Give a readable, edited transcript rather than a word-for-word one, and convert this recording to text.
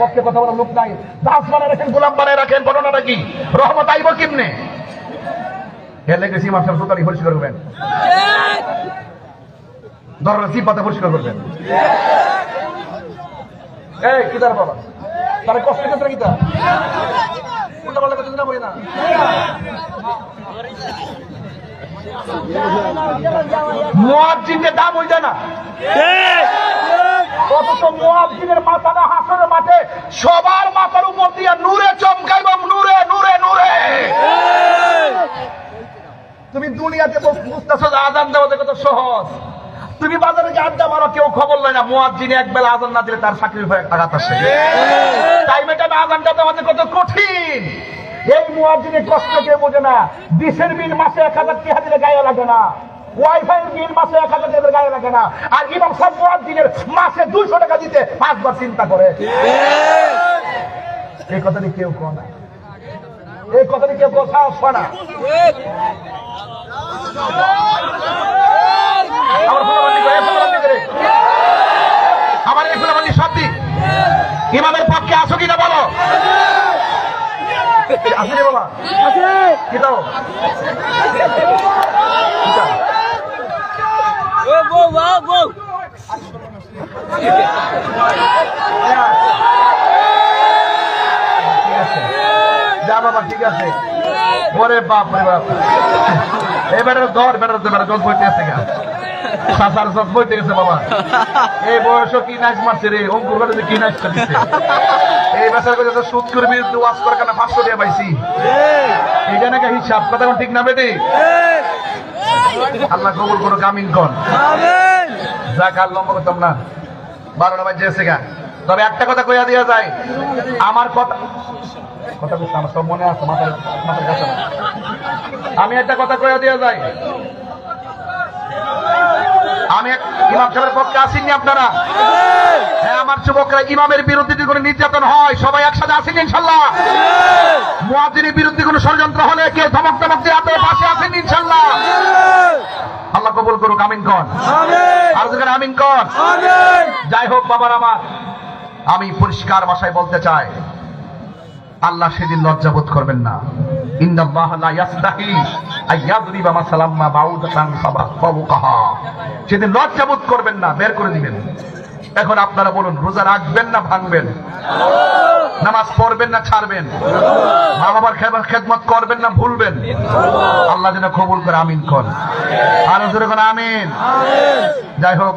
পক্ষে কথা বলার লোক নাই, দাস বানায় রাখেন, গোলাম বানায় রাখেন। ঘটনাটা কি? রহমত আইব কেমনে? হেলে গেছি মাসের সুতারি পরিষ্কার করবেন, দরজা চিপাতে পরিষ্কার করবেন। এই কি তার বাবা তারা কষ্ট করতে কি তা উল্টা পাল্টা করতে না বলি না। মুয়াজ্জিনের দাম হইছে না, অথচ মুয়াজ্জিনের মাথাটা হাসরের মাঠে সবার মাথার উপর দিয়া নূরে চমকাইব, নূরে নূরে নূরে। তুমি দুনিয়াতে বুঝতেছো যে আজান দেওয়া কত সহজ, তুমি বাজারে যে আড্ডা মারো কেউ খবর লয় না, মুয়াজ্জিন এক বেলা আজান না দিলে তার চাকরির হয়ে আঘাত আসে। টাইমে টাইমে আজানটা দেওয়া কত কঠিন, এই মুয়াজ্জিনের কষ্ট কেউ বোঝে না। ডিশের বিল মাসে 1000 টাকা দিলে গায়ে লাগে না, ওয়াইফাই বিল মাসে 1000 টাকা দিলে গায়ে লাগে না, আর ইমাম সাহেব মুয়াজ্জিনের মাসে 200 টাকা দিতে 5 বার চিন্তা করে। এই কথাটি কেউ কয় না, এই কথাটি কেউ সাহস পায় না। আমার এই ফুলাবান্ডি শব্দ ইমামের পক্ষে আসো কিনা বলো? আসি রে বাবা, কি দাও যা বাবা, ঠিক আছে। ওরে বাপ রে বাপ, এবারে ধর বেটার জল বইতে আছে গা, সাসার জল বইতে গেছে বাবা। এই বয়সও কি নাচ মারছে রে, অঙ্কুর বাড়িতে কি নাচটা দিচ্ছে। এই বেচার কাছে তো সুদ করবি, ওয়াজ করার কারণে 500 টাকা পাইছি, এইটা নাকি হিসাব কথা ঠিক না বেটি? আল্লাহ কবুল করুক, আমিন কোন। যাক আর লম্বা করতাম না, 12টা বাজে এসে গা। তবে একটা কথা কইয়া দিয়া যায়, আমার কথা বলতে আমার সব মনে আছে, মাথার কাছে না। আমি একটা কথা কইয়া দিয়া যাই, আমি ইমাম সাহেবের পক্ষে আসেননি আপনারা? হ্যাঁ, আমার যুবকরা ইমামের বিরুদ্ধে যদি কোনো নির্যাতন হয় সবাই একসাথে আসেন ইনশাল্লাহ। মুয়াজ্জিনের বিরুদ্ধে কোনো ষড়যন্ত্র হলে কেউ ধমক দিয়ে আপনার পাশে আসেন ইনশাল্লাহ। আল্লাহ কবুল করুক, আমিন কন। আর যেখানে আমিন কন। যাই হোক বাবার আমার, আমি পরিষ্কার ভাষায় বলতে চাই, আল্লাহ সেদিন লজ্জাবোধ করবেন না। ইন্নাল্লাহা লা ইয়াসতাহি আইয়াদরিবা মাসালাম মা বাউদাতান ফাওকাহা। সেদিন লজ্জাবোধ করবেন না, বের করে দিবেন। এখন আপনারা বলুন, রোজা রাখবেন না ভাঙবেন? নামাজ পড়বেন না ছাড়বেন? মা বাবার খেদমত করবেন না ভুলবেন? আল্লাহ যেন কবুল করে, আমিন কোন। আর জোরে কোন আমিন। যাই হোক,